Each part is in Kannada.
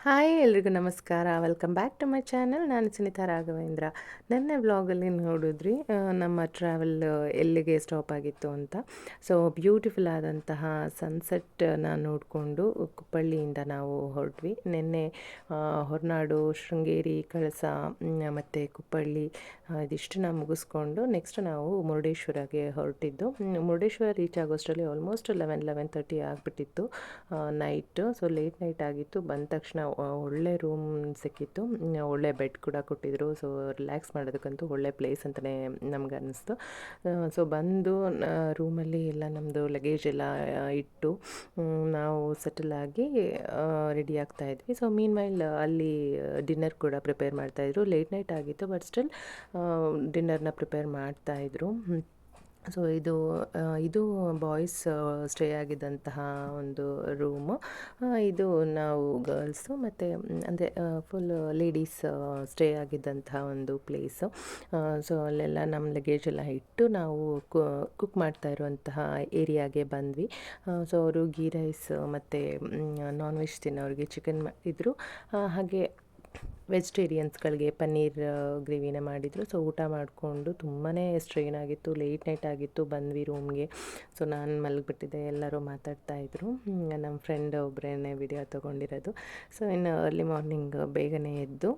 ಹಾಯ್ ಎಲ್ರಿಗೂ ನಮಸ್ಕಾರ. Welcome back to my channel. ನಾನು ಸುನಿತಾ ರಾಘವೇಂದ್ರ. ನನ್ನ ವ್ಲಾಗಲ್ಲಿ ನೋಡಿದ್ರಿ ನಮ್ಮ ಟ್ರಾವೆಲ್ ಎಲ್ಲಿಗೆ ಸ್ಟಾಪ್ ಆಗಿತ್ತು ಅಂತ. ಸೊ ಬ್ಯೂಟಿಫುಲ್ ಆದಂತಹ ಸನ್ಸೆಟ್ಟನ್ನು ನೋಡಿಕೊಂಡು ಕುಪ್ಪಳ್ಳಿಯಿಂದ ನಾವು ಹೊರಟ್ವಿ. ನಿನ್ನೆ ಹೊರನಾಡು, ಶೃಂಗೇರಿ, ಕಳಸ ಮತ್ತು ಕುಪ್ಪಳ್ಳಿ ಇದಿಷ್ಟನ್ನ ಮುಗಿಸ್ಕೊಂಡು ನೆಕ್ಸ್ಟ್ ನಾವು ಮುರುಡೇಶ್ವರಗೆ ಹೊರಟಿದ್ದು. ಮುರುಡೇಶ್ವರ ರೀಚ್ ಆಗೋಷ್ಟರಲ್ಲಿ ಆಲ್ಮೋಸ್ಟ್ 11:30 ಆಗಿಬಿಟ್ಟಿತ್ತು ನೈಟು. ಸೊ ಲೇಟ್ ನೈಟ್ ಆಗಿತ್ತು. ಬಂದ ತಕ್ಷಣ ಒಳ್ಳೆ ರೂಮ್ ಸಿಕ್ಕಿತ್ತು, ಒಳ್ಳೆ ಬೆಡ್ ಕೂಡ ಕೊಟ್ಟಿದ್ರು. ಸೊ ರಿಲ್ಯಾಕ್ಸ್ ಮಾಡೋದಕ್ಕಂತೂ ಒಳ್ಳೆ ಪ್ಲೇಸ್ ಅಂತಲೇ ನಮ್ಗೆ ಅನ್ನಿಸ್ತು. ಸೊ ಬಂದು ರೂಮಲ್ಲಿ ಎಲ್ಲ ನಮ್ಮದು ಲಗೇಜ್ ಎಲ್ಲ ಇಟ್ಟು ನಾವು ಸೆಟಲ್ ಆಗಿ ರೆಡಿ ಆಗ್ತಾಯಿದ್ವಿ. ಸೊ ಮೀನ್ ವೈಲ್ ಅಲ್ಲಿ ಡಿನ್ನರ್ ಕೂಡ ಪ್ರಿಪೇರ್ ಮಾಡ್ತಾಯಿದ್ರು. ಲೇಟ್ ನೈಟ್ ಆಗಿತ್ತು, ಬಟ್ ಸ್ಟಿಲ್ ಡಿನ್ನರ್ನ ಪ್ರಿಪೇರ್ ಮಾಡ್ತಾಯಿದ್ರು. ಸೊ ಇದು ಬಾಯ್ಸ್ ಸ್ಟೇ ಆಗಿದ್ದಂತಹ ಒಂದು ರೂಮು. ಇದು ನಾವು ಗರ್ಲ್ಸು ಮತ್ತು ಅಂದರೆ ಫುಲ್ ಲೇಡೀಸ್ ಸ್ಟೇ ಆಗಿದ್ದಂತಹ ಒಂದು ಪ್ಲೇಸು. ಸೊ ಅಲ್ಲೆಲ್ಲ ನಮ್ಮ ಲಗೇಜ್ ಎಲ್ಲ ಇಟ್ಟು ನಾವು ಕುಕ್ ಮಾಡ್ತಾ ಇರುವಂತಹ ಏರಿಯಾಗೆ ಬಂದ್ವಿ. ಸೊ ಅವರು ಗೀ ರೈಸ್ ಮತ್ತು ನಾನ್ ವೆಜ್ ತಿನ್ನೋರಿಗೆ ಚಿಕನ್ ಮಾಡಿದರು. ಹಾಗೆ ವೆಜಿಟೇರಿಯನ್ಸ್ಗಳಿಗೆ ಪನ್ನೀರ್ ಗ್ರೇವಿನ ಮಾಡಿದರು. ಸೊ ಊಟ ಮಾಡಿಕೊಂಡು ತುಂಬಾ ಸ್ಟ್ರೈನ್ ಆಗಿತ್ತು, ಲೇಟ್ ನೈಟ್ ಆಗಿತ್ತು. ಬಂದ್ವಿ ರೂಮ್ಗೆ. ಸೊ ನಾನು ಮಲಗಿಬಿಟ್ಟಿದ್ದೆ, ಎಲ್ಲರೂ ಮಾತಾಡ್ತಾಯಿದ್ರು. ನಮ್ಮ ಫ್ರೆಂಡ್ ಒಬ್ಬರೇ ವಿಡಿಯೋ ತೊಗೊಂಡಿರೋದು. ಸೊ ಇನ್ನು ಅರ್ಲಿ ಮಾರ್ನಿಂಗ್ ಬೇಗನೆ ಎದ್ದು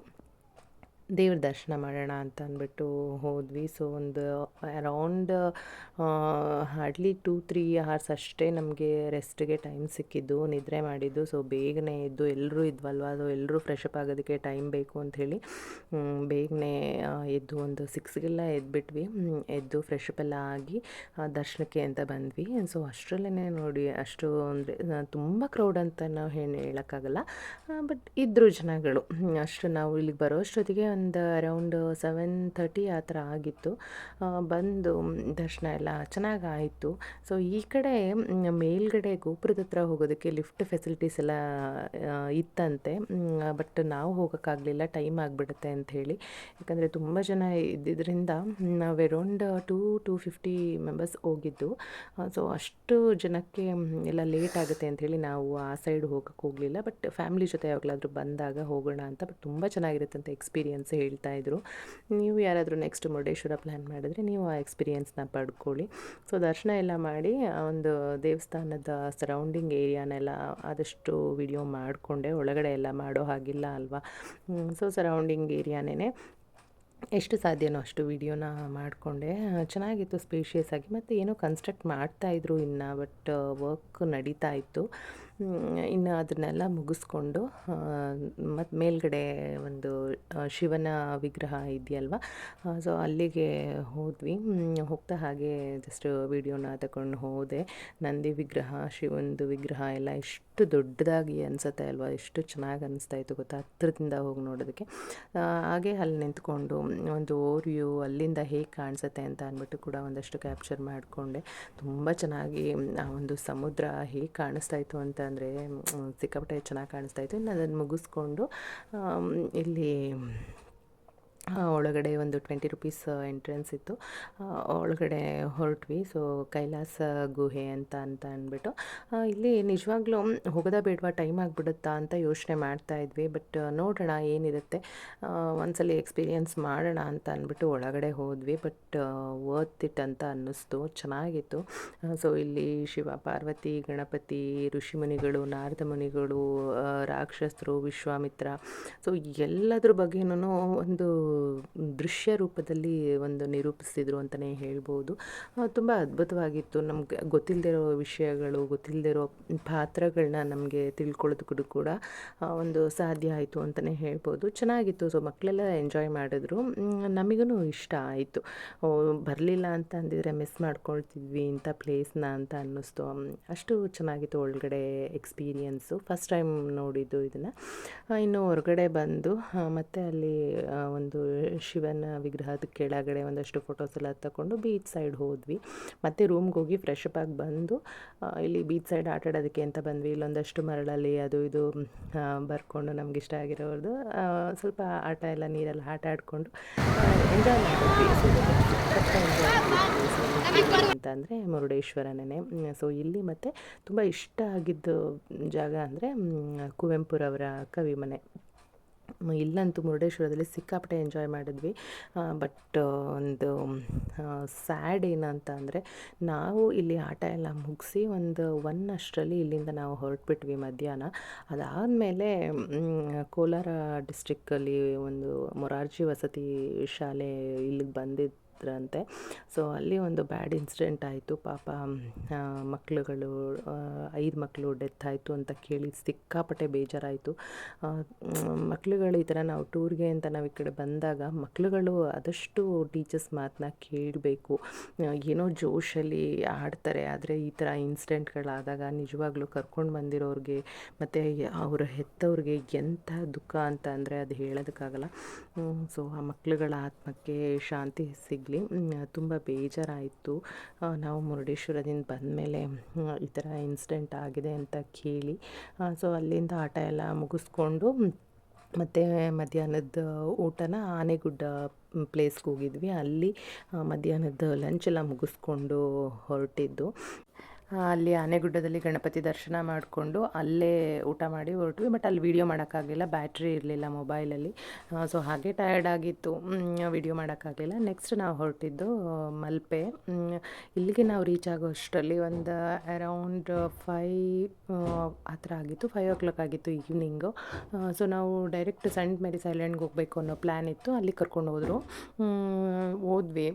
ದೇವ್ರ ದರ್ಶನ ಮಾಡೋಣ ಅಂತ ಅಂದ್ಬಿಟ್ಟು ಹೋದ್ವಿ. ಸೊ ಒಂದು ಅರೌಂಡ್ ಹಾರ್ಡ್ಲಿ 2-3 ಅವರ್ಸ್ ಅಷ್ಟೇ ನಮಗೆ ರೆಸ್ಟ್ಗೆ ಟೈಮ್ ಸಿಕ್ಕಿದ್ದು, ನಿದ್ರೆ ಮಾಡಿದ್ದು. ಸೊ ಬೇಗನೆ ಎದ್ದು ಎಲ್ಲರೂ ಇದ್ವಲ್ವ, ಅದು ಎಲ್ಲರೂ ಫ್ರೆಶಪ್ ಆಗೋದಕ್ಕೆ ಟೈಮ್ ಬೇಕು ಅಂಥೇಳಿ ಬೇಗನೆ ಎದ್ದು ಒಂದು 6ಗೆಲ್ಲ ಎದ್ಬಿಟ್ವಿ. ಎದ್ದು ಫ್ರೆಶಪ್ ಎಲ್ಲ ಆಗಿ ದರ್ಶನಕ್ಕೆ ಅಂತ ಬಂದ್ವಿ. ಸೊ ಅಷ್ಟರಲ್ಲೇ ನೋಡಿ, ಅಷ್ಟು ಅಂದರೆ ತುಂಬ ಕ್ರೌಡ್ ಅಂತ ನಾವು ಹೇಳೋಕ್ಕಾಗಲ್ಲ, ಬಟ್ ಇದ್ದರು ಜನಗಳು. ಅಷ್ಟು ನಾವು ಇಲ್ಲಿಗೆ ಬರೋ ಅಷ್ಟೊತ್ತಿಗೆ ಒಂದು ಅರೌಂಡ್ 7:30 ಆ ಥರ ಆಗಿತ್ತು. ಬಂದು ದರ್ಶನ ಎಲ್ಲ ಚೆನ್ನಾಗಾಯಿತು. ಸೊ ಈ ಕಡೆ ಮೇಲ್ಗಡೆ ಗೋಪುರದ ಹತ್ರ ಹೋಗೋದಕ್ಕೆ ಲಿಫ್ಟ್ ಫೆಸಿಲಿಟೀಸ್ ಎಲ್ಲ ಇತ್ತಂತೆ, ಬಟ್ ನಾವು ಹೋಗೋಕ್ಕಾಗಲಿಲ್ಲ, ಟೈಮ್ ಆಗಿಬಿಡುತ್ತೆ ಅಂಥೇಳಿ. ಯಾಕಂದರೆ ತುಂಬ ಜನ ಇದ್ದಿದ್ದರಿಂದ ನಾವು ಅರೌಂಡ್ 250 ಮೆಂಬರ್ಸ್ ಹೋಗಿದ್ದು. ಸೊ ಅಷ್ಟು ಜನಕ್ಕೆ ಎಲ್ಲ ಲೇಟ್ ಆಗುತ್ತೆ ಅಂಥೇಳಿ ನಾವು ಆ ಸೈಡ್ ಹೋಗೋಕ್ಕೆ ಹೋಗಲಿಲ್ಲ. ಬಟ್ ಫ್ಯಾಮಿಲಿ ಜೊತೆ ಯಾವಾಗಲಾದರೂ ಬಂದಾಗ ಹೋಗೋಣ ಅಂತ. ಬಟ್ ತುಂಬ ಚೆನ್ನಾಗಿರುತ್ತೆ ಅಂತ ಎಕ್ಸ್ಪೀರಿಯನ್ಸ್ ಹೇಳ್ತಾಯಿದ್ರು. ನೀವು ಯಾರಾದರೂ ನೆಕ್ಸ್ಟ್ ಮುರುಡೇಶ್ವರ ಪ್ಲ್ಯಾನ್ ಮಾಡಿದ್ರೆ ನೀವು ಆ ಎಕ್ಸ್ಪೀರಿಯನ್ಸ್ನ ಪಡ್ಕೊಳ್ಳಿ. ಸೊ ದರ್ಶನ ಎಲ್ಲ ಮಾಡಿ ಒಂದು ದೇವಸ್ಥಾನದ ಸರೌಂಡಿಂಗ್ ಏರಿಯಾನೆಲ್ಲ ಆದಷ್ಟು ವಿಡಿಯೋ ಮಾಡಿಕೊಂಡೆ. ಒಳಗಡೆ ಎಲ್ಲ ಮಾಡೋ ಹಾಗಿಲ್ಲ ಅಲ್ವಾ. ಸೊ ಸರೌಂಡಿಂಗ್ ಏರಿಯಾನೇ ಎಷ್ಟು ಸಾಧ್ಯನೋ ಅಷ್ಟು ವಿಡಿಯೋನ ಮಾಡಿಕೊಂಡೆ. ಚೆನ್ನಾಗಿತ್ತು, ಸ್ಪೇಷಿಯಸ್ ಆಗಿ. ಮತ್ತು ಏನೋ ಕನ್ಸ್ಟ್ರಕ್ಟ್ ಮಾಡ್ತಾಯಿದ್ರು ಇನ್ನು, ಬಟ್ ವರ್ಕ್ ನಡೀತಾ ಇತ್ತು. ಇನ್ನು ಅದನ್ನೆಲ್ಲ ಮುಗಿಸ್ಕೊಂಡು ಮತ್ತು ಮೇಲ್ಗಡೆ ಒಂದು ಶಿವನ ವಿಗ್ರಹ ಇದೆಯಲ್ವ, ಸೊ ಅಲ್ಲಿಗೆ ಹೋದ್ವಿ. ಹೋಗ್ತಾ ಹಾಗೆ ಜಸ್ಟ್ ವಿಡಿಯೋನ ತಗೊಂಡು ಹೋದೆ. ನಂದಿ ವಿಗ್ರಹ, ಶಿವಂದು ವಿಗ್ರಹ ಎಲ್ಲ ಎಷ್ಟು ದೊಡ್ಡದಾಗಿ ಅನಿಸುತ್ತೆ ಅಲ್ವಾ, ಎಷ್ಟು ಚೆನ್ನಾಗಿ ಅನಿಸ್ತಾ ಇತ್ತು ಗೊತ್ತಾ ಹತ್ರದಿಂದ ಹೋಗಿ ನೋಡೋದಕ್ಕೆ. ಹಾಗೆ ಅಲ್ಲಿ ನಿಂತ್ಕೊಂಡು ಒಂದು ಓವ್ರ್ವ್ಯೂ ಅಲ್ಲಿಂದ ಹೇಗೆ ಕಾಣಿಸುತ್ತೆ ಅಂತ ಅಂದ್ಬಿಟ್ಟು ಕೂಡ ಒಂದಷ್ಟು ಕ್ಯಾಪ್ಚರ್ ಮಾಡಿಕೊಂಡೆ. ತುಂಬ ಚೆನ್ನಾಗಿ ಆ ಒಂದು ಸಮುದ್ರ ಹೇಗೆ ಕಾಣಿಸ್ತಾ ಇತ್ತು ಅಂತ ಅಂದರೆ ಸಿಕ್ಕಾಪಟ್ಟೆ ಚೆನ್ನಾಗಿ ಕಾಣಿಸ್ತಾ ಇತ್ತು. ಇನ್ನು ಅದನ್ನು ಮುಗಿಸ್ಕೊಂಡು ಇಲ್ಲಿ ಒಳಗಡೆ ಒಂದು 20 ರುಪೀಸ್ ಎಂಟ್ರೆನ್ಸ್ ಇತ್ತು, ಒಳಗಡೆ ಹೊರಟ್ವಿ. ಸೊ ಕೈಲಾಸ ಗುಹೆ ಅಂತ ಅಂದ್ಬಿಟ್ಟು ಇಲ್ಲಿ ನಿಜವಾಗ್ಲೂ ಹೋಗೋದಾ ಬೇಡವಾ, ಟೈಮ್ ಆಗಿಬಿಡುತ್ತಾ ಅಂತ ಯೋಚನೆ ಮಾಡ್ತಾಯಿದ್ವಿ. ಬಟ್ ನೋಡೋಣ ಏನಿರುತ್ತೆ, ಒಂದ್ಸಲ ಎಕ್ಸ್ಪೀರಿಯನ್ಸ್ ಮಾಡೋಣ ಅಂತ ಅಂದ್ಬಿಟ್ಟು ಒಳಗಡೆ ಹೋದ್ವಿ. ಬಟ್ ವರ್ತ್ ಇಟ್ ಅಂತ ಅನ್ನಿಸ್ತು, ಚೆನ್ನಾಗಿತ್ತು. ಸೊ ಇಲ್ಲಿ ಶಿವ ಪಾರ್ವತಿ, ಗಣಪತಿ, ಋಷಿಮುನಿಗಳು, ನಾರದ ಮುನಿಗಳು, ರಾಕ್ಷಸರು, ವಿಶ್ವಾಮಿತ್ರ, ಸೊ ಎಲ್ಲದ್ರ ಬಗ್ಗೆನೂ ಒಂದು ದೃಶ್ಯ ರೂಪದಲ್ಲಿ ಒಂದು ನಿರೂಪಿಸಿದ್ರು ಅಂತಲೇ ಹೇಳ್ಬೋದು. ತುಂಬ ಅದ್ಭುತವಾಗಿತ್ತು. ನಮ್ಗೆ ಗೊತ್ತಿಲ್ಲದಿರೋ ವಿಷಯಗಳು, ಗೊತ್ತಿಲ್ಲದಿರೋ ಪಾತ್ರಗಳನ್ನ ನಮಗೆ ತಿಳ್ಕೊಳ್ಳೋದಕ್ಕೂ ಕೂಡ ಒಂದು ಸಾಧ್ಯ ಆಯಿತು ಅಂತಲೇ ಹೇಳ್ಬೋದು. ಚೆನ್ನಾಗಿತ್ತು. ಸೊ ಮಕ್ಕಳೆಲ್ಲ ಎಂಜಾಯ್ ಮಾಡಿದ್ರು, ನಮಗೂ ಇಷ್ಟ ಆಯಿತು. ಬರಲಿಲ್ಲ ಅಂತ ಅಂದಿದ್ರೆ ಮಿಸ್ ಮಾಡ್ಕೊಳ್ತಿದ್ವಿ ಇಂಥ ಪ್ಲೇಸ್ನ ಅಂತ ಅನ್ನಿಸ್ತು. ಅಷ್ಟು ಚೆನ್ನಾಗಿತ್ತು ಒಳಗಡೆ ಎಕ್ಸ್ಪೀರಿಯನ್ಸು. ಫಸ್ಟ್ ಟೈಮ್ ನೋಡಿದ್ದು ಇದನ್ನು. ಇನ್ನು ಹೊರಗಡೆ ಬಂದು ಮತ್ತು ಅಲ್ಲಿ ಒಂದು ಶಿವನ ವಿಗ್ರಹದ ಕೆಳಗಡೆ ಒಂದಷ್ಟು ಫೋಟೋಸ್ ಎಲ್ಲ ತಗೊಂಡು ಬೀಚ್ ಸೈಡ್ ಹೋದ್ವಿ. ಮತ್ತು ರೂಮ್ಗೆ ಹೋಗಿ ಫ್ರೆಶ್ ಅಪ್ ಆಗಿ ಬಂದು ಇಲ್ಲಿ ಬೀಚ್ ಸೈಡ್ ಆಟ ಆಡೋದಕ್ಕೆ ಅಂತ ಬಂದ್ವಿ. ಇಲ್ಲೊಂದಷ್ಟು ಮರಳಲ್ಲಿ ಅದು ಇದು ಬರ್ಕೊಂಡು ನಮ್ಗೆ ಇಷ್ಟ ಆಗಿರೋದು ಸ್ವಲ್ಪ ಆಟ ಎಲ್ಲ ನೀರೆಲ್ಲ ಆಟ ಆಡಿಕೊಂಡು ಎಂಜಾಯ್ ಮಾಡಿದ್ವಿ. ಸೊ ಎಂಜಾಯ್ ಅಂತಂದರೆ ಮುರುಡೇಶ್ವರನೇ. ಸೊ ಇಲ್ಲಿ ಮತ್ತು ತುಂಬ ಇಷ್ಟ ಆಗಿದ್ದು ಜಾಗ ಅಂದರೆ ಕುವೆಂಪುರವರ ಕವಿಮನೆ. ಇಲ್ಲಂತೂ ಮುರುಡೇಶ್ವರದಲ್ಲಿ ಸಿಕ್ಕಾಪಟ್ಟೆ ಎಂಜಾಯ್ ಮಾಡಿದ್ವಿ. ಬಟ್ ಒಂದು ಸ್ಯಾಡ್ ಏನಂತ ಅಂದರೆ ನಾವು ಇಲ್ಲಿ ಆಟ ಎಲ್ಲ ಮುಗಿಸಿ ಒಂದು 1 ಅಷ್ಟರಲ್ಲಿ ಇಲ್ಲಿಂದ ನಾವು ಹೊರಟ್ಬಿಟ್ವಿ ಮಧ್ಯಾಹ್ನ. ಅದಾದಮೇಲೆ ಕೋಲಾರ ಡಿಸ್ಟ್ರಿಕ್ಕಲ್ಲಿ ಒಂದು ಮೊರಾರ್ಜಿ ವಸತಿ ಶಾಲೆ ಇಲ್ಲಿಗೆ ಬಂದಿದ್ರಂತೆ. ಸೊ ಅಲ್ಲಿ ಒಂದು ಬ್ಯಾಡ್ ಇನ್ಸಿಡೆಂಟ್ ಆಯಿತು. ಪಾಪ ಮಕ್ಕಳುಗಳು 5 ಮಕ್ಕಳು ಡೆತ್ ಆಯಿತು ಅಂತ ಕೇಳಿ ಸಿಕ್ಕಾಪಟ್ಟೆ ಬೇಜಾರಾಯಿತು. ಮಕ್ಕಳುಗಳು ಈ ಥರ ನಾವು ಟೂರ್ಗೆ ಅಂತ ನಾವು ಈ ಕಡೆ ಬಂದಾಗ ಮಕ್ಕಳುಗಳು ಆದಷ್ಟು ಟೀಚರ್ಸ್ ಮಾತನ್ನ ಕೇಳಬೇಕು. ಏನೋ ಜೋಶಲ್ಲಿ ಆಡ್ತಾರೆ, ಆದರೆ ಈ ಥರ ಇನ್ಸಿಡೆಂಟ್ಗಳಾದಾಗ ನಿಜವಾಗ್ಲೂ ಕರ್ಕೊಂಡು ಬಂದಿರೋರಿಗೆ ಮತ್ತು ಅವರ ಹೆತ್ತವ್ರಿಗೆ ಎಂಥ ದುಃಖ ಅಂತ ಅಂದರೆ ಅದು ಹೇಳೋದಕ್ಕಾಗಲ್ಲ. ಸೊ ಆ ಮಕ್ಕಳುಗಳ ಆತ್ಮಕ್ಕೆ ಶಾಂತಿ ಸಿಗಲಿ. ತುಂಬ ಬೇಜಾರಾಯಿತು. ನಾವು ಮುರುಡೇಶ್ವರದಿಂದ ಬಂದಮೇಲೆ ಈ ಥರ ಇನ್ಸಿಡೆಂಟ್ ಆಗಿದೆ ಅಂತ ಕೇಳಿ. ಸೊ ಅಲ್ಲಿಂದ ಆಟ ಎಲ್ಲ ಮುಗಿಸ್ಕೊಂಡು ಮತ್ತು ಮಧ್ಯಾಹ್ನದ ಊಟನ ಆನೆಗುಡ್ಡ ಪ್ಲೇಸ್ಗೆ ಹೋಗಿದ್ವಿ. ಅಲ್ಲಿ ಮಧ್ಯಾಹ್ನದ ಲಂಚೆಲ್ಲ ಮುಗಿಸ್ಕೊಂಡು ಹೊರಟಿದ್ದು. ಅಲ್ಲಿ ಆನೆಗುಡ್ಡದಲ್ಲಿ ಗಣಪತಿ ದರ್ಶನ ಮಾಡಿಕೊಂಡು ಅಲ್ಲೇ ಊಟ ಮಾಡಿ ಹೊರಟ್ವಿ. ಬಟ್ ಅಲ್ಲಿ ವೀಡಿಯೋ ಮಾಡೋಕ್ಕಾಗಲಿಲ್ಲ, ಬ್ಯಾಟ್ರಿ ಇರಲಿಲ್ಲ ಮೊಬೈಲಲ್ಲಿ. ಸೊ ಹಾಗೆ ಟಯರ್ಡ್ ಆಗಿತ್ತು, ವೀಡಿಯೋ ಮಾಡೋಕ್ಕಾಗಲಿಲ್ಲ. ನೆಕ್ಸ್ಟ್ ನಾವು ಹೊರಟಿದ್ದು ಮಲ್ಪೆ. ಇಲ್ಲಿಗೆ ನಾವು ರೀಚ್ ಆಗೋ ಅಷ್ಟರಲ್ಲಿ ಒಂದು ಅರೌಂಡ್ 5 ಆ ಥರ ಆಗಿತ್ತು, 5 o'clock ಆಗಿತ್ತು ಈವ್ನಿಂಗು. ಸೊ ನಾವು ಡೈರೆಕ್ಟ್ ಸೆಂಟ್ ಮೇರಿಸ್ ಐಲ್ಯಾಂಡ್ಗೆ ಹೋಗಬೇಕು ಅನ್ನೋ ಪ್ಲ್ಯಾನ್ ಇತ್ತು. ಅಲ್ಲಿ ಕರ್ಕೊಂಡು ಹೋದ್ವಿ.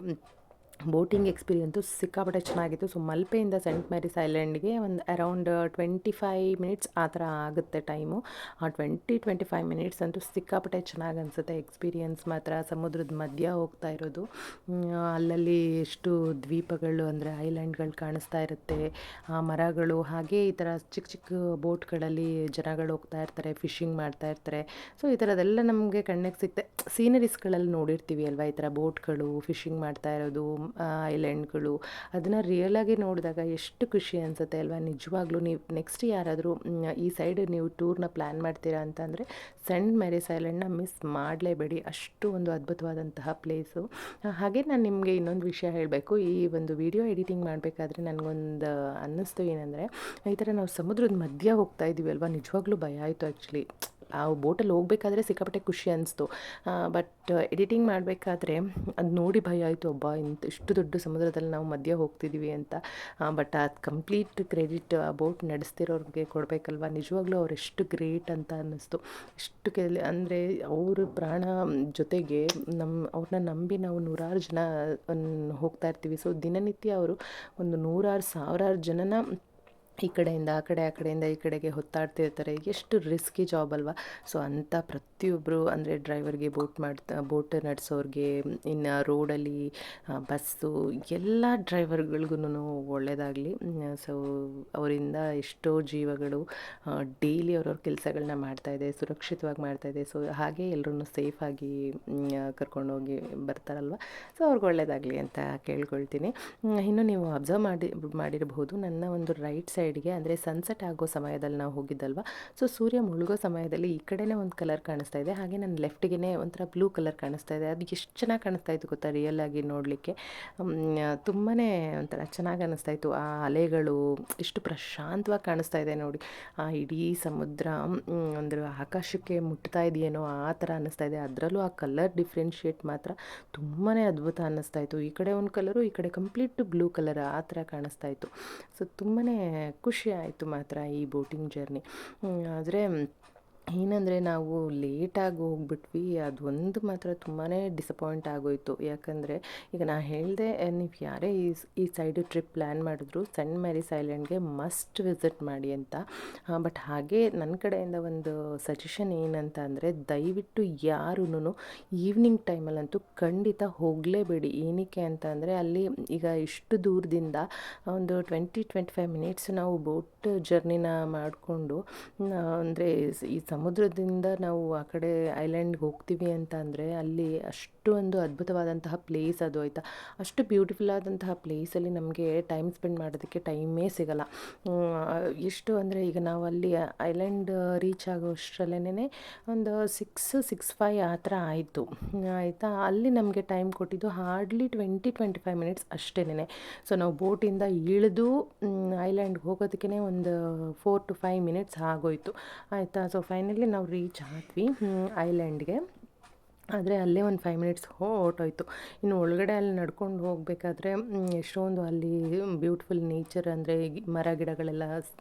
ಬೋಟಿಂಗ್ ಎಕ್ಸ್ಪೀರಿಯನ್ಸು ಸಿಕ್ಕಾಪಟ್ಟೆ ಚೆನ್ನಾಗಿತ್ತು. ಸೊ ಮಲ್ಪೆಯಿಂದ ಸೆಂಟ್ ಮೇರಿಸ್ ಐಲ್ಯಾಂಡ್ಗೆ ಒಂದು ಅರೌಂಡ್ 25 ಮಿನಿಟ್ಸ್ ಆ ಥರ ಆಗುತ್ತೆ ಟೈಮು. ಆ 20-25 ಮಿನಿಟ್ಸ್ ಅಂತೂ ಸಿಕ್ಕಾಪಟ್ಟೆ ಚೆನ್ನಾಗಿ ಅನಿಸುತ್ತೆ. ಎಕ್ಸ್ಪೀರಿಯನ್ಸ್ ಮಾತ್ರ ಸಮುದ್ರದ ಮಧ್ಯ ಹೋಗ್ತಾ ಇರೋದು. ಅಲ್ಲಲ್ಲಿ ಎಷ್ಟು ದ್ವೀಪಗಳು ಅಂದರೆ ಐಲ್ಯಾಂಡ್ಗಳು ಕಾಣಿಸ್ತಾ ಇರುತ್ತೆ, ಆ ಮರಗಳು, ಹಾಗೆ ಈ ಥರ ಚಿಕ್ಕ ಚಿಕ್ಕ ಬೋಟ್ಗಳಲ್ಲಿ ಜನಗಳು ಹೋಗ್ತಾ ಇರ್ತಾರೆ, ಫಿಶಿಂಗ್ ಮಾಡ್ತಾ ಇರ್ತಾರೆ. ಸೊ ಈ ಥರದ್ದೆಲ್ಲ ನಮಗೆ ಕಣ್ಣಿಗೆ ಸಿಗುತ್ತೆ. ಸೀನರೀಸ್ಗಳಲ್ಲಿ ನೋಡಿರ್ತೀವಿ ಅಲ್ವಾ, ಈ ಥರ ಬೋಟ್ಗಳು ಫಿಶಿಂಗ್ ಮಾಡ್ತಾ ಇರೋದು, ಐಲ್ಯಾಂಡ್ಗಳು. ಅದನ್ನು ರಿಯಲಾಗಿ ನೋಡಿದಾಗ ಎಷ್ಟು ಖುಷಿ ಅನಿಸುತ್ತೆ ಅಲ್ವಾ. ನಿಜವಾಗ್ಲೂ ನೀವು ನೆಕ್ಸ್ಟ್ ಯಾರಾದರೂ ಈ ಸೈಡ್ ನೀವು ಟೂರ್ನ ಪ್ಲ್ಯಾನ್ ಮಾಡ್ತೀರಾ ಅಂತಂದರೆ ಸೆಂಟ್ ಮೇರಿಸ್ ಐಲ್ಯಾಂಡ್ನ ಮಿಸ್ ಮಾಡಲೇಬೇಡಿ. ಅಷ್ಟು ಒಂದು ಅದ್ಭುತವಾದಂತಹ ಪ್ಲೇಸು. ಹಾಗೆ ನಾನು ನಿಮಗೆ ಇನ್ನೊಂದು ವಿಷಯ ಹೇಳಬೇಕು. ಈ ಒಂದು ವಿಡಿಯೋ ಎಡಿಟಿಂಗ್ ಮಾಡಬೇಕಾದ್ರೆ ನನಗೊಂದು ಅನ್ನಿಸ್ತು ಏನಂದರೆ, ಈ ಥರ ನಾವು ಸಮುದ್ರದ ಮಧ್ಯ ಹೋಗ್ತಾ ಇದ್ದೀವಿ ಅಲ್ವಾ, ನಿಜವಾಗ್ಲೂ ಭಯ ಆಯಿತು ಆ್ಯಕ್ಚುಲಿ. ಆ ಬೋಟಲ್ಲಿ ಹೋಗ್ಬೇಕಾದ್ರೆ ಸಿಕ್ಕಾಪಟ್ಟೆ ಖುಷಿ ಅನಿಸ್ತು. ಬಟ್ ಎಡಿಟಿಂಗ್ ಮಾಡಬೇಕಾದ್ರೆ ಅದು ನೋಡಿ ಭಯ ಆಯಿತು. ಇಷ್ಟು ದೊಡ್ಡ ಸಮುದ್ರದಲ್ಲಿ ನಾವು ಮಧ್ಯ ಹೋಗ್ತಿದ್ದೀವಿ ಅಂತ. ಬಟ್ ಅದು ಕಂಪ್ಲೀಟ್ ಕ್ರೆಡಿಟ್ ಆ ಬೋಟ್ ನಡೆಸ್ತಿರೋರಿಗೆ ಕೊಡಬೇಕಲ್ವ. ನಿಜವಾಗ್ಲೂ ಅವ್ರು ಎಷ್ಟು ಗ್ರೇಟ್ ಅಂತ ಅನ್ನಿಸ್ತು. ಅಂದರೆ ಅವ್ರ ಪ್ರಾಣ ಜೊತೆಗೆ ಅವ್ರನ್ನ ನಂಬಿ ನಾವು ನೂರಾರು ಜನ ಹೋಗ್ತಾ ಇರ್ತೀವಿ. ಸೊ ದಿನನಿತ್ಯ ಅವರು ಒಂದು 100,000 ಜನನ ಈ ಕಡೆಯಿಂದ ಆ ಕಡೆ, ಆ ಕಡೆಯಿಂದ ಈ ಕಡೆಗೆ ಹೊತ್ತಾಡ್ತಿರ್ತಾರೆ. ಎಷ್ಟು ರಿಸ್ಕಿ ಜಾಬ್ ಅಲ್ವಾ. ಸೊ ಅಂಥ ಪ್ರತಿಯೊಬ್ಬರು ಅಂದರೆ ಡ್ರೈವರ್ಗೆ, ಬೋಟ್ ನಡೆಸೋರಿಗೆ, ಇನ್ನು ರೋಡಲ್ಲಿ ಬಸ್ಸು, ಎಲ್ಲ ಡ್ರೈವರ್ಗಳಿಗೂ ಒಳ್ಳೆಯದಾಗಲಿ. ಸೊ ಅವರಿಂದ ಎಷ್ಟೋ ಜೀವಗಳು ಡೈಲಿ ಅವ್ರವ್ರ ಕೆಲಸಗಳನ್ನ ಮಾಡ್ತಾಯಿದೆ, ಸುರಕ್ಷಿತವಾಗಿ ಮಾಡ್ತಾಯಿದೆ. ಸೊ ಹಾಗೆ ಎಲ್ಲರೂ ಸೇಫಾಗಿ ಕರ್ಕೊಂಡೋಗಿ ಬರ್ತಾರಲ್ವ. ಸೊ ಅವ್ರಿಗೆ ಒಳ್ಳೆಯದಾಗಲಿ ಅಂತ ಕೇಳ್ಕೊಳ್ತೀನಿ. ಇನ್ನು ನೀವು ಅಬ್ಸರ್ವ್ ಮಾಡಿರಬಹುದು ನನ್ನ ಒಂದು ರೈಟ್ ಸೈಡ್ಗೆ, ಅಂದರೆ ಸನ್ಸೆಟ್ ಆಗೋ ಸಮಯದಲ್ಲಿ ನಾವು ಹೋಗಿದ್ದಲ್ವ. ಸೊ ಸೂರ್ಯ ಮುಳುಗೋ ಸಮಯದಲ್ಲಿ ಈ ಕಡೆನೇ ಒಂದು ಕಲರ್ ಕಾಣಿಸ್ತಾ ಇದೆ, ಹಾಗೆ ನನ್ನ ಲೆಫ್ಟಿಗೆ ಒಂಥರ ಬ್ಲೂ ಕಲರ್ ಕಾಣಿಸ್ತಾ ಇದೆ. ಅದು ಎಷ್ಟು ಚೆನ್ನಾಗಿ ಕಾಣಿಸ್ತಾ ಇತ್ತು ಗೊತ್ತಾ, ರಿಯಲ್ ಆಗಿ ನೋಡಲಿಕ್ಕೆ ತುಂಬಾ ಒಂಥರ ಚೆನ್ನಾಗಿ ಅನ್ನಿಸ್ತಾ ಇತ್ತು. ಆ ಅಲೆಗಳು ಎಷ್ಟು ಪ್ರಶಾಂತವಾಗಿ ಕಾಣಿಸ್ತಾ ಇದೆ ನೋಡಿ. ಆ ಇಡೀ ಸಮುದ್ರ ಅಂದರೆ ಆಕಾಶಕ್ಕೆ ಮುಟ್ತಾ ಇದೆಯೇನೋ ಆ ಥರ ಅನ್ನಿಸ್ತಾ ಇದೆ. ಅದರಲ್ಲೂ ಆ ಕಲರ್ ಡಿಫ್ರೆನ್ಷಿಯೇಟ್ ಮಾತ್ರ ತುಂಬಾ ಅದ್ಭುತ ಅನ್ನಿಸ್ತಾ ಇತ್ತು. ಈ ಕಡೆ ಒಂದು ಕಲರು, ಈ ಕಡೆ ಕಂಪ್ಲೀಟ್ ಬ್ಲೂ ಕಲರ್ ಆ ಥರ ಕಾಣಿಸ್ತಾ ಇತ್ತು. ಸೊ ತುಂಬಾ ಖುಷಿ ಆಯಿತು ಮಾತ್ರ ಈ ಬೋಟಿಂಗ್ ಜರ್ನಿ. ಆದರೆ ಏನಂದರೆ ನಾವು ಲೇಟಾಗಿ ಹೋಗ್ಬಿಟ್ವಿ, ಅದೊಂದು ಮಾತ್ರ ತುಂಬಾ ಡಿಸಪಾಯಿಂಟ್ ಆಗೋಯಿತು. ಯಾಕಂದರೆ ಈಗ ನಾನು ಹೇಳಿದೆ, ನೀವು ಯಾರೇ ಈ ಸೈಡು ಟ್ರಿಪ್ ಪ್ಲ್ಯಾನ್ ಮಾಡಿದ್ರು ಸೆಂಟ್ ಮೇರಿಸ್ ಐಲ್ಯಾಂಡ್ಗೆ ಮಸ್ಟ್ ವಿಸಿಟ್ ಮಾಡಿ ಅಂತ. ಬಟ್ ಹಾಗೆ ನನ್ನ ಕಡೆಯಿಂದ ಒಂದು ಸಜೆಷನ್ ಏನಂತ ಅಂದರೆ, ದಯವಿಟ್ಟು ಯಾರೂ ಈವ್ನಿಂಗ್ ಟೈಮಲ್ಲಂತೂ ಖಂಡಿತ ಹೋಗಲೇಬೇಡಿ. ಏನಕ್ಕೆ ಅಂತ ಅಂದರೆ, ಅಲ್ಲಿ ಈಗ ಇಷ್ಟು ದೂರದಿಂದ ಒಂದು 20-25 ಮಿನಿಟ್ಸ್ ನಾವು ಬೋಟ್ ಜರ್ನಿನ ಮಾಡಿಕೊಂಡು ಅಂದರೆ ಈ ಸಮುದ್ರದಿಂದ ನಾವು ಆ ಕಡೆ ಐಲ್ಯಾಂಡ್ಗೆ ಹೋಗ್ತೀವಿ ಅಂತ ಅಂದರೆ ಅಲ್ಲಿ ಅಷ್ಟು ಒಂದು ಅದ್ಭುತವಾದಂತಹ ಪ್ಲೇಸ್ ಅದು ಆಯಿತಾ. ಅಷ್ಟು ಬ್ಯೂಟಿಫುಲ್ ಆದಂತಹ ಪ್ಲೇಸಲ್ಲಿ ನಮಗೆ ಟೈಮ್ ಸ್ಪೆಂಡ್ ಮಾಡೋದಕ್ಕೆ ಟೈಮೇ ಸಿಗಲ್ಲ. ಎಷ್ಟು ಅಂದರೆ ಈಗ ನಾವು ಅಲ್ಲಿ ಐಲ್ಯಾಂಡ್ ರೀಚ್ ಆಗೋ ಅಷ್ಟರಲ್ಲೇ ಒಂದು 6-6:05 ಆ ಥರ ಆಯಿತು ಆಯಿತಾ. ಅಲ್ಲಿ ನಮಗೆ ಟೈಮ್ ಕೊಟ್ಟಿದ್ದು ಹಾರ್ಡ್ಲಿ 20-25 ಮಿನಿಟ್ಸ್ ಅಷ್ಟೇನೆ. ಸೊ ನಾವು ಬೋಟಿಂದ ಇಳಿದು ಐಲ್ಯಾಂಡ್ಗೆ ಹೋಗೋದಕ್ಕೆ ಒಂದು 4-5 ಮಿನಿಟ್ಸ್ ಆಗೋಯಿತು ಆಯಿತಾ. ಸೊ ಫೈನಲಿ ನಾವು ರೀಚ್ ಆದ್ವಿ ಐಲ್ಯಾಂಡ್ಗೆ. ಆದರೆ ಅಲ್ಲೇ ಒಂದು 5 ಮಿನಿಟ್ಸ್ ಹೊರ್ಟೋಯ್ತು. ಇನ್ನು ಒಳಗಡೆ ಅಲ್ಲಿ ನಡ್ಕೊಂಡು ಹೋಗಬೇಕಾದ್ರೆ ಎಷ್ಟೊಂದು ಅಲ್ಲಿ ಬ್ಯೂಟಿಫುಲ್ ನೇಚರ್ ಅಂದರೆ ಮರ ಗಿಡಗಳೆಲ್ಲ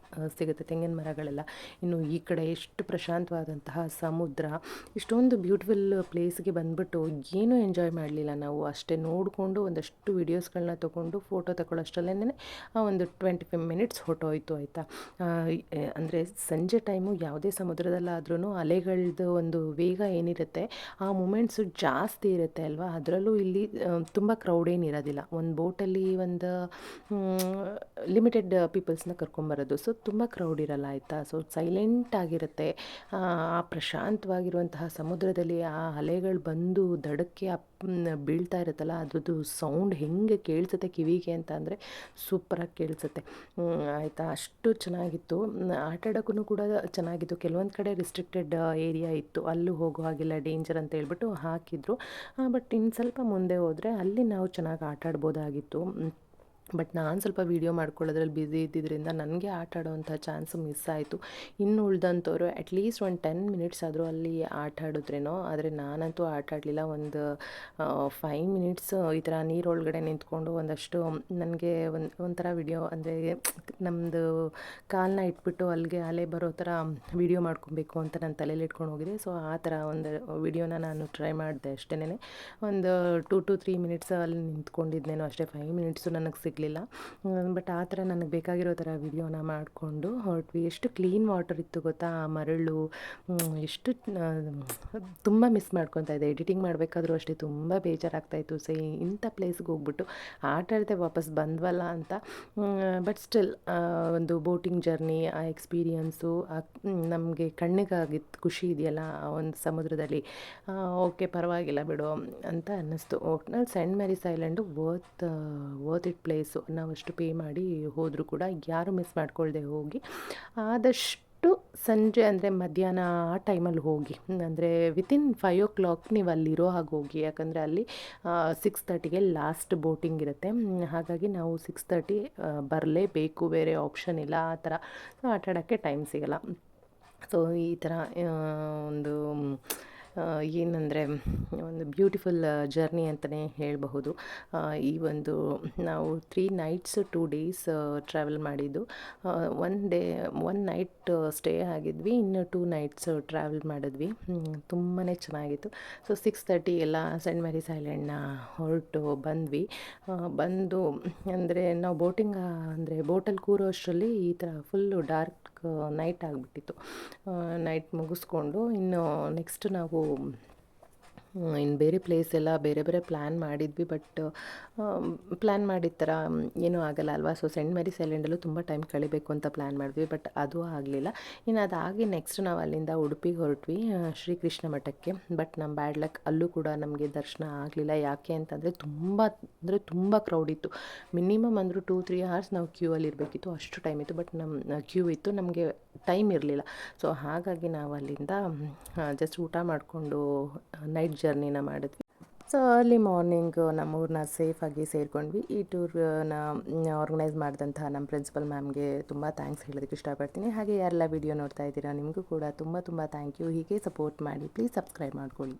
ಸಿಗುತ್ತೆ, ತೆಂಗಿನ ಮರಗಳೆಲ್ಲ. ಇನ್ನು ಈ ಕಡೆ ಎಷ್ಟು ಪ್ರಶಾಂತವಾದಂತಹ ಸಮುದ್ರ, ಇಷ್ಟೊಂದು ಬ್ಯೂಟಿಫುಲ್ ಪ್ಲೇಸ್ಗೆ ಬಂದುಬಿಟ್ಟು ಏನೂ ಎಂಜಾಯ್ ಮಾಡಲಿಲ್ಲ ನಾವು. ಅಷ್ಟೇ ನೋಡಿಕೊಂಡು ಒಂದಷ್ಟು ವೀಡಿಯೋಸ್ಗಳನ್ನ ತೊಗೊಂಡು ಫೋಟೋ ತಗೊಳ್ಳೋಷ್ಟರಲ್ಲೇ ಒಂದು 25 ಮಿನಿಟ್ಸ್ ಹೊರಟೋಯ್ತು ಆಯಿತಾ. ಅಂದರೆ ಸಂಜೆ ಟೈಮು ಯಾವುದೇ ಸಮುದ್ರದಲ್ಲಾದ್ರೂ ಅಲೆಗಳದ್ದು ಒಂದು ವೇಗ ಏನಿರುತ್ತೆ ಆ ಮೂಮೆಂಟ್ಸು ಜಾಸ್ತಿ ಇರುತ್ತೆ ಅಲ್ವಾ. ಅದರಲ್ಲೂ ಇಲ್ಲಿ ತುಂಬ ಕ್ರೌಡ್ ಏನಿರೋದಿಲ್ಲ. ಒಂದು ಬೋಟಲ್ಲಿ ಒಂದು ಲಿಮಿಟೆಡ್ ಪೀಪಲ್ಸ್ನ ಕರ್ಕೊಂಬರೋದು, ಸೊ ತುಂಬ ಕ್ರೌಡ್ ಇರಲ್ಲ ಆಯಿತಾ. ಸೊ ಸೈಲೆಂಟ್ ಆಗಿರುತ್ತೆ. ಆ ಪ್ರಶಾಂತವಾಗಿರುವಂತಹ ಸಮುದ್ರದಲ್ಲಿ ಆ ಅಲೆಗಳು ಬಂದು ದಡಕ್ಕೆ ಬೀಳ್ತಾ ಇರುತ್ತಲ್ಲ, ಅದ್ರದ್ದು ಸೌಂಡ್ ಹೆಂಗೆ ಕೇಳಿಸುತ್ತೆ ಕಿವಿಗೆ ಅಂತ ಅಂದರೆ ಸೂಪರಾಗಿ ಕೇಳಿಸುತ್ತೆ ಆಯಿತಾ. ಅಷ್ಟು ಚೆನ್ನಾಗಿತ್ತು. ಆಟ ಆಡೋಕ್ಕೂ ಕೂಡ ಚೆನ್ನಾಗಿತ್ತು. ಕೆಲವೊಂದು ಕಡೆ ರಿಸ್ಟ್ರಿಕ್ಟೆಡ್ ಏರಿಯಾ ಇತ್ತು, ಅಲ್ಲೂ ಹೋಗೋ ಹಾಗಿಲ್ಲ, ಡೇಂಜರ್ ಅಂತ ಹೇಳ್ಬಿಟ್ಟು ಹಾಕಿದ್ರು. ಬಟ್ ಇನ್ನು ಸ್ವಲ್ಪ ಮುಂದೆ ಹೋದರೆ ಅಲ್ಲಿ ನಾವು ಚೆನ್ನಾಗಿ ಆಟ ಆಡ್ಬೋದಾಗಿತ್ತು. ಬಟ್ ನಾನು ಸ್ವಲ್ಪ ವೀಡಿಯೋ ಮಾಡ್ಕೊಳ್ಳೋದ್ರಲ್ಲಿ ಬ್ಯುಸಿ ಇದ್ದಿದ್ದರಿಂದ ನನಗೆ ಆಟ ಆಡೋವಂಥ ಚಾನ್ಸು ಮಿಸ್ ಆಯಿತು. ಇನ್ನು ಉಳ್ದಂಥವ್ರು ಅಟ್ಲೀಸ್ಟ್ ಒಂದು 10 ಮಿನಿಟ್ಸ್ ಆದರೂ ಅಲ್ಲಿ ಆಟ ಆಡಿದ್ರೇನೋ. ಆದರೆ ನಾನಂತೂ ಆಟ ಆಡಲಿಲ್ಲ. ಒಂದು 5 ಮಿನಿಟ್ಸ್ ಈ ಥರ ನೀರೊಳಗಡೆ ನಿಂತ್ಕೊಂಡು ಒಂದಷ್ಟು ನನಗೆ ಒಂಥರ ವಿಡಿಯೋ ಅಂದರೆ ನಮ್ಮದು ಕಾಲನ್ನ ಇಟ್ಬಿಟ್ಟು ಅಲ್ಲಿಗೆ ಅಲೆ ಬರೋ ಥರ ವೀಡಿಯೋ ಮಾಡ್ಕೊಬೇಕು ಅಂತ ನಾನು ತಲೆಯಲ್ಲಿ ಇಟ್ಕೊಂಡು ಹೋಗಿದ್ದೆ. ಸೊ ಆ ಥರ ಒಂದು ವಿಡಿಯೋನ ನಾನು ಟ್ರೈ ಮಾಡಿದೆ ಅಷ್ಟೇನೆ. ಒಂದು 2-3 ಮಿನಿಟ್ಸ್ ಅಲ್ಲಿ ನಿಂತ್ಕೊಂಡಿದ್ದೇನೋ ಅಷ್ಟೇ, 5 ಮಿನಿಟ್ಸು ನನಗೆ ಸಿಗಲಿಲ್ಲ. ಬಟ್ ಆ ಥರ ನನಗೆ ಬೇಕಾಗಿರೋ ಥರ ವಿಡಿಯೋನ ಮಾಡಿಕೊಂಡು ಹೊರಟ್ವಿ. ಎಷ್ಟು ಕ್ಲೀನ್ ವಾಟರ್ ಇತ್ತು ಗೊತ್ತಾ. ಆ ಮರಳು ಎಷ್ಟು ತುಂಬ ಮಿಸ್ ಮಾಡ್ಕೊತಾ ಇದ್ದೆ. ಎಡಿಟಿಂಗ್ ಮಾಡಬೇಕಾದ್ರೂ ಅಷ್ಟೇ ತುಂಬ ಬೇಜಾರಾಗ್ತಾಯಿತ್ತು. ಸೊ ಇಂಥ ಪ್ಲೇಸ್ಗೆ ಹೋಗ್ಬಿಟ್ಟು ಆಟ ಆಡದೆ ವಾಪಸ್ ಬಂದ್ವಲ್ಲ ಅಂತ. ಬಟ್ ಸ್ಟಿಲ್ ಒಂದು ಬೋಟಿಂಗ್ ಜರ್ನಿ, ಆ ಎಕ್ಸ್ಪೀರಿಯನ್ಸು ನಮಗೆ ಕಣ್ಣಿಗಾಗಿತ್ತು ಖುಷಿ ಇದೆಯಲ್ಲ ಆ ಒಂದು ಸಮುದ್ರದಲ್ಲಿ. ಓಕೆ ಪರವಾಗಿಲ್ಲ ಬಿಡು ಅಂತ ಅನ್ನಿಸ್ತು. ಒಟ್ನಲ್ಲಿ saint Mary's island worth it place. ನಾವು ಅಷ್ಟು ಪೇ ಮಾಡಿ ಹೋದರೂ ಕೂಡ ಯಾರು ಮಿಸ್ ಮಾಡ್ಕೊಳ್ದೆ ಹೋಗಿ ಆದಷ್ಟು ಸಂಜೆ ಅಂದರೆ ಮಧ್ಯಾಹ್ನ ಆ ಟೈಮಲ್ಲಿ ಹೋಗಿ, ಅಂದರೆ ವಿತಿನ್ 5 o'clock ನೀವು ಅಲ್ಲಿರೋ ಹಾಗೆ ಹೋಗಿ. ಯಾಕಂದರೆ ಅಲ್ಲಿ 6:30ಗೆ ಲಾಸ್ಟ್ ಬೋಟಿಂಗ್ ಇರುತ್ತೆ. ಹಾಗಾಗಿ ನಾವು 6:30 ಬರಲೇಬೇಕು, ಬೇರೆ ಆಪ್ಷನ್ ಇಲ್ಲ ಆ ಥರ. ಸೊ ಆಟ ಆಡೋಕ್ಕೆ ಟೈಮ್ ಸಿಗಲ್ಲ. ಸೊ ಈ ಥರ ಒಂದು ಏನಂದರೆ ಒಂದು ಬ್ಯೂಟಿಫುಲ್ ಜರ್ನಿ ಅಂತಲೇ ಹೇಳಬಹುದು. ಈ ಒಂದು ನಾವು 3 nights 2 days ಟ್ರಾವೆಲ್ ಮಾಡಿದ್ದು. 1 ನೈಟ್ ಸ್ಟೇ ಆಗಿದ್ವಿ, ಇನ್ನು 2 nights ಟ್ರಾವೆಲ್ ಮಾಡಿದ್ವಿ. ತುಂಬಾ ಚೆನ್ನಾಗಿತ್ತು. ಸೊ 6:30 ಎಲ್ಲ ಸೆಂಟ್ ಮೇರಿಸ್ ಐಲ್ಯಾಂಡ್ನ ಹೊರಟು ಬಂದ್ವಿ. ಬಂದು ಅಂದರೆ ನಾವು ಬೋಟಿಂಗ್ ಅಂದರೆ ಬೋಟಲ್ಲಿ ಕೂರೋ ಅಷ್ಟರಲ್ಲಿ ಈ ಥರ ಫುಲ್ಲು ಡಾರ್ಕ್ ನೈಟ್ ಆಗಿಬಿಟ್ಟಿತ್ತು. ನೈಟ್ ಮುಗಿಸ್ಕೊಂಡು ಇನ್ನು ನೆಕ್ಸ್ಟ್ ನಾವು ಇನ್ನು ಬೇರೆ ಪ್ಲೇಸ್ ಎಲ್ಲ ಬೇರೆ ಬೇರೆ ಪ್ಲ್ಯಾನ್ ಮಾಡಿದ್ವಿ. ಬಟ್ ಪ್ಲ್ಯಾನ್ ಮಾಡಿದ ಥರ ಏನೂ ಆಗಲ್ಲ ಅಲ್ವಾ. ಸೊ ಸೆಂಟ್ ಮೇರಿಸ್ ಐಲ್ಯಾಂಡಲ್ಲೂ ತುಂಬ ಟೈಮ್ ಕಳಿಬೇಕು ಅಂತ ಪ್ಲ್ಯಾನ್ ಮಾಡಿದ್ವಿ, ಬಟ್ ಅದು ಆಗಲಿಲ್ಲ. ಇನ್ನು ಅದಾಗಿ ನೆಕ್ಸ್ಟ್ ನಾವು ಅಲ್ಲಿಂದ ಉಡುಪಿಗೆ ಹೊರಟ್ವಿ, ಶ್ರೀಕೃಷ್ಣ ಮಠಕ್ಕೆ. ಬಟ್ ನಮ್ಮ ಬ್ಯಾಡ್ ಲಕ್, ಅಲ್ಲೂ ಕೂಡ ನಮಗೆ ದರ್ಶನ ಆಗಲಿಲ್ಲ. ಯಾಕೆ ಅಂತಂದರೆ ತುಂಬ ಕ್ರೌಡ್ ಇತ್ತು. ಮಿನಿಮಮ್ ಅಂದರೂ 2-3 hours ನಾವು ಕ್ಯೂ ಅಲ್ಲಿ ಇರಬೇಕಿತ್ತು, ಅಷ್ಟು ಟೈಮ್ ಇತ್ತು. ಬಟ್ ನಮ್ಮ ಕ್ಯೂ ಇತ್ತು, ನಮಗೆ ಟೈಮ್ ಇರಲಿಲ್ಲ. ಸೊ ಹಾಗಾಗಿ ನಾವು ಅಲ್ಲಿಂದ ಜಸ್ಟ್ ಊಟ ಮಾಡಿಕೊಂಡು ನೈಟ್ ಜರ್ನಿನ ಮಾಡಿದ್ವಿ. ಸೊ ಅರ್ಲಿ ಮಾರ್ನಿಂಗ್ ನಮ್ಮೂರನ್ನ ಸೇಫಾಗಿ ಸೇರ್ಕೊಂಡ್ವಿ. ಈ ಟೂರ್ನ ಆರ್ಗನೈಸ್ ಮಾಡಿದಂತಹ ನಮ್ಮ ಪ್ರಿನ್ಸಿಪಲ್ ಮ್ಯಾಮ್ಗೆ ತುಂಬ ಥ್ಯಾಂಕ್ಸ್ ಹೇಳೋದಕ್ಕೆ ಇಷ್ಟಪಡ್ತೀನಿ. ಹಾಗೆ ಯಾರೆಲ್ಲ ವಿಡಿಯೋ ನೋಡ್ತಾ ಇದ್ದೀರಾ ನಿಮಗೂ ಕೂಡ ತುಂಬ ಥ್ಯಾಂಕ್ ಯು. ಹೀಗೆ ಸಪೋರ್ಟ್ ಮಾಡಿ, ಪ್ಲೀಸ್ ಸಬ್ಸ್ಕ್ರೈಬ್ ಮಾಡ್ಕೊಳ್ಳಿ.